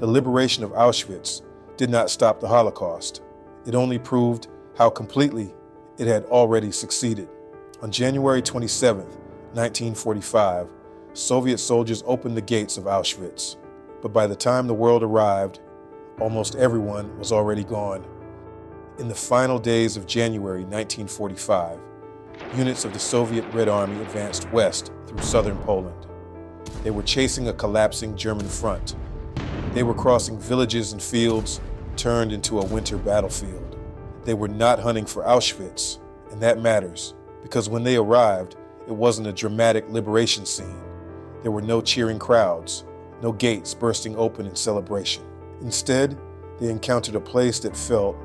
The liberation of Auschwitz did not stop the Holocaust. It only proved how completely it had already succeeded. On January 27, 1945, Soviet soldiers opened the gates of Auschwitz. But by the time the world arrived, almost everyone was already gone. In the final days of January 1945, units of the Soviet Red Army advanced west through southern Poland. They were chasing a collapsing German front. They were crossing villages and fields turned into a winter battlefield. They were not hunting for Auschwitz, and that matters, because when they arrived, it wasn't a dramatic liberation scene. There were no cheering crowds, no gates bursting open in celebration. Instead, they encountered a place that felt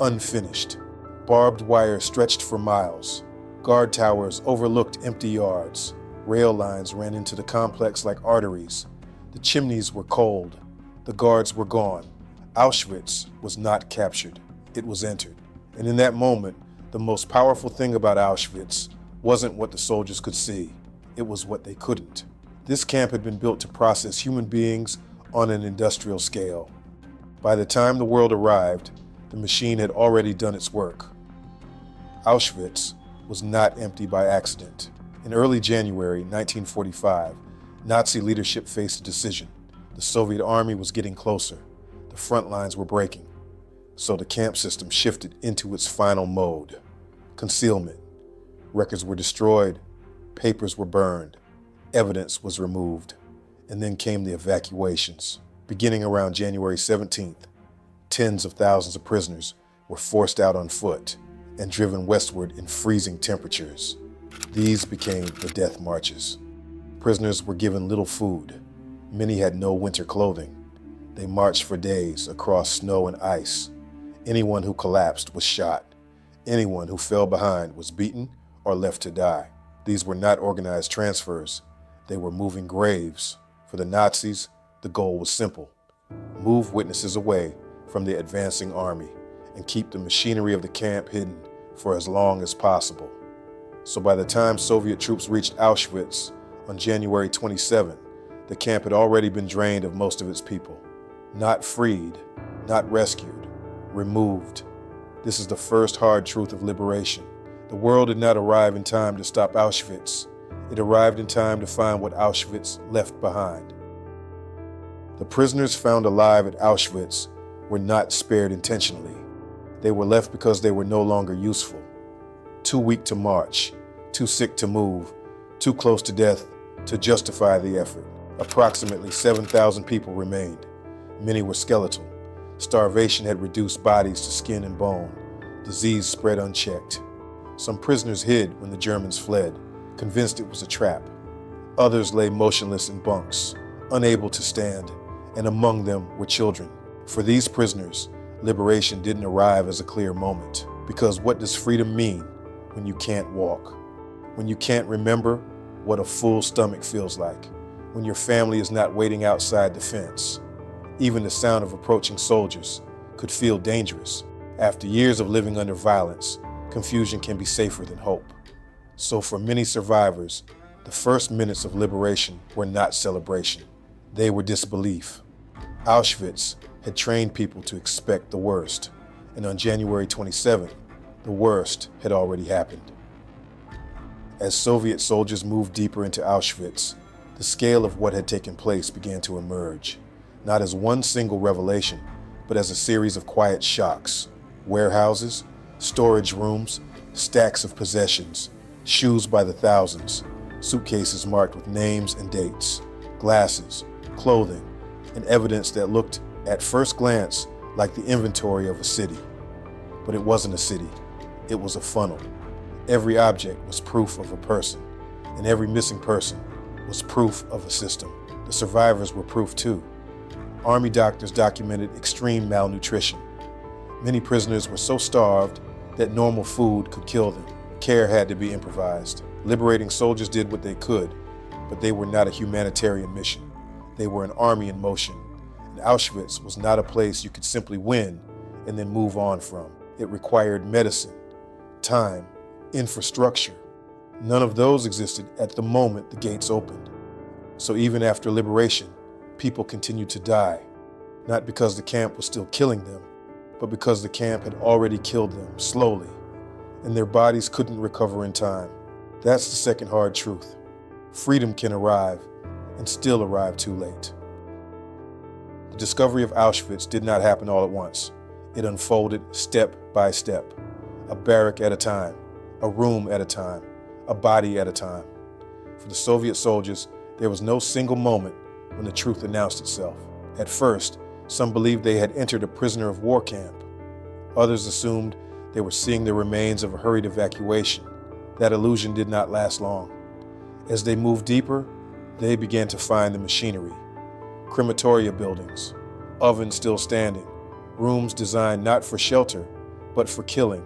unfinished. Barbed wire stretched for miles. Guard towers overlooked empty yards. Rail lines ran into the complex like arteries. The chimneys were cold. The guards were gone. Auschwitz was not captured. It was entered. And in that moment, the most powerful thing about Auschwitz wasn't what the soldiers could see. It was what they couldn't. This camp had been built to process human beings on an industrial scale. By the time the world arrived, the machine had already done its work. Auschwitz was not empty by accident. In early January 1945, Nazi leadership faced a decision. The Soviet army was getting closer. The front lines were breaking. So the camp system shifted into its final mode: concealment. Records were destroyed, papers were burned, evidence was removed, and then came the evacuations. Beginning around January 17th, tens of thousands of prisoners were forced out on foot and driven westward in freezing temperatures. These became the death marches. Prisoners were given little food. Many had no winter clothing. They marched for days across snow and ice. Anyone who collapsed was shot. Anyone who fell behind was beaten or left to die. These were not organized transfers. They were moving graves. For the Nazis, the goal was simple: move witnesses away from the advancing army and keep the machinery of the camp hidden for as long as possible. So by the time Soviet troops reached Auschwitz on January 27, the camp had already been drained of most of its people. Not freed, not rescued, removed. This is the first hard truth of liberation. The world did not arrive in time to stop Auschwitz. It arrived in time to find what Auschwitz left behind. The prisoners found alive at Auschwitz were not spared intentionally. They were left because they were no longer useful. Too weak to march, too sick to move, too close to death to justify the effort. Approximately 7,000 people remained. Many were skeletal. Starvation had reduced bodies to skin and bone. Disease spread unchecked. Some prisoners hid when the Germans fled, convinced it was a trap. Others lay motionless in bunks, unable to stand, and among them were children. For these prisoners, liberation didn't arrive as a clear moment. Because what does freedom mean when you can't walk? When you can't remember what a full stomach feels like? When your family is not waiting outside the fence? Even the sound of approaching soldiers could feel dangerous. After years of living under violence, confusion can be safer than hope. So for many survivors, the first minutes of liberation were not celebration. They were disbelief. Auschwitz had trained people to expect the worst, and on January 27th, the worst had already happened. As Soviet soldiers moved deeper into Auschwitz, the scale of what had taken place began to emerge, not as one single revelation, but as a series of quiet shocks. Warehouses, storage rooms, stacks of possessions, shoes by the thousands, suitcases marked with names and dates, glasses, clothing, and evidence that looked at first glance like the inventory of a city. But it wasn't a city, it was a funnel. Every object was proof of a person, and every missing person was proof of a system. The survivors were proof too. Army doctors documented extreme malnutrition. Many prisoners were so starved that normal food could kill them. Care had to be improvised. Liberating soldiers did what they could, but they were not a humanitarian mission. They were an army in motion, and Auschwitz was not a place you could simply win and then move on from. It required medicine, time, infrastructure. None of those existed at the moment the gates opened. So even after liberation, people continued to die. not because the camp was still killing them, but because the camp had already killed them slowly, and their bodies couldn't recover in time. That's the second hard truth. Freedom can arrive and still arrive too late. The discovery of Auschwitz did not happen all at once. It unfolded step by step, a barrack at a time, a room at a time, a body at a time. For the Soviet soldiers, there was no single moment when the truth announced itself. At first, some believed they had entered a prisoner of war camp. Others assumed they were seeing the remains of a hurried evacuation. That illusion did not last long. As they moved deeper, they began to find the machinery. Crematoria buildings, ovens still standing, rooms designed not for shelter, but for killing.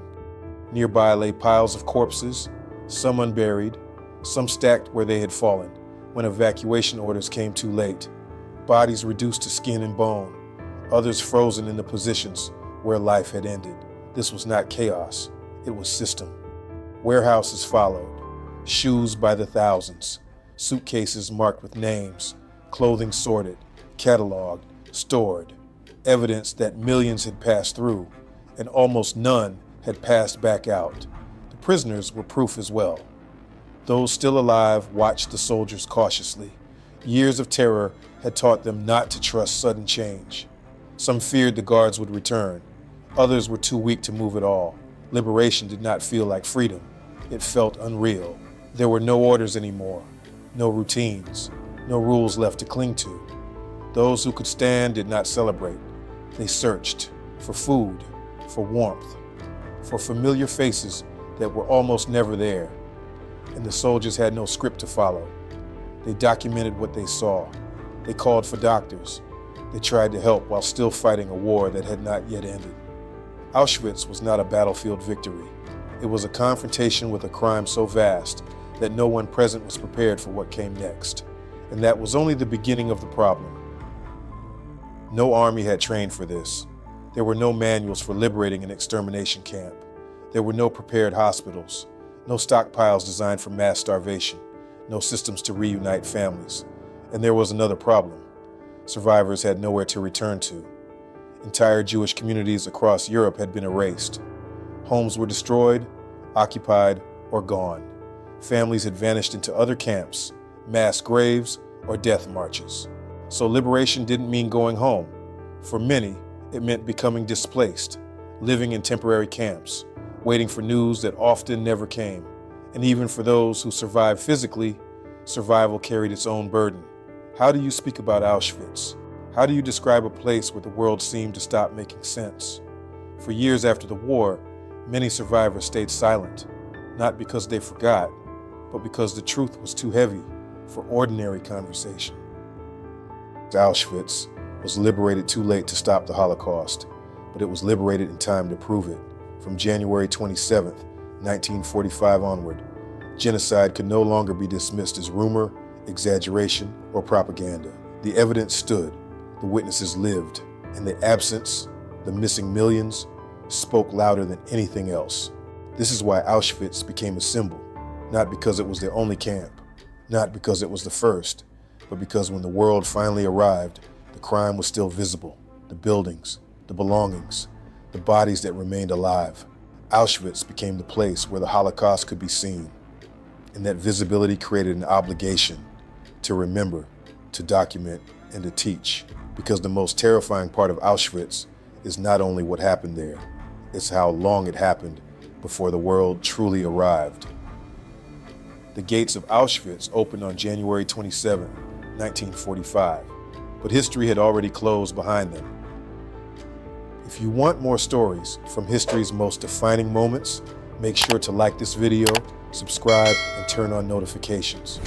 Nearby lay piles of corpses, some unburied, some stacked where they had fallen when evacuation orders came too late. Bodies reduced to skin and bone, others frozen in the positions where life had ended. This was not chaos, it was system. Warehouses followed, shoes by the thousands, suitcases marked with names, clothing sorted, cataloged, stored, evidence that millions had passed through and almost none had passed back out. The prisoners were proof as well. Those still alive watched the soldiers cautiously. Years of terror had taught them not to trust sudden change. Some feared the guards would return. Others were too weak to move at all. Liberation did not feel like freedom. It felt unreal. There were no orders anymore, no routines, no rules left to cling to. Those who could stand did not celebrate. They searched for food, for warmth, for familiar faces that were almost never there. And the soldiers had no script to follow. They documented what they saw. They called for doctors. They tried to help while still fighting a war that had not yet ended. Auschwitz was not a battlefield victory. It was a confrontation with a crime so vast that no one present was prepared for what came next. And that was only the beginning of the problem. No army had trained for this. There were no manuals for liberating an extermination camp. There were no prepared hospitals, no stockpiles designed for mass starvation, no systems to reunite families. And there was another problem. Survivors had nowhere to return to. Entire Jewish communities across Europe had been erased. Homes were destroyed, occupied, or gone. Families had vanished into other camps, mass graves, or death marches. So liberation didn't mean going home. For many, it meant becoming displaced, living in temporary camps, waiting for news that often never came. And even for those who survived physically, survival carried its own burden. How do you speak about Auschwitz? How do you describe a place where the world seemed to stop making sense? For years after the war, many survivors stayed silent, not because they forgot, but because the truth was too heavy for ordinary conversation. Auschwitz was liberated too late to stop the Holocaust, but it was liberated in time to prove it. From January 27, 1945 onward, genocide could no longer be dismissed as rumor, exaggeration, or propaganda. The evidence stood, the witnesses lived, and the absence, the missing millions, spoke louder than anything else. This is why Auschwitz became a symbol, not because it was the only camp, not because it was the first, but because when the world finally arrived, the crime was still visible, the buildings, the belongings, the bodies that remained alive. Auschwitz became the place where the Holocaust could be seen, and that visibility created an obligation to remember, to document, and to teach. Because the most terrifying part of Auschwitz is not only what happened there, it's how long it happened before the world truly arrived. The gates of Auschwitz opened on January 27, 1945, but history had already closed behind them. If you want more stories from history's most defining moments, make sure to like this video, subscribe, and turn on notifications.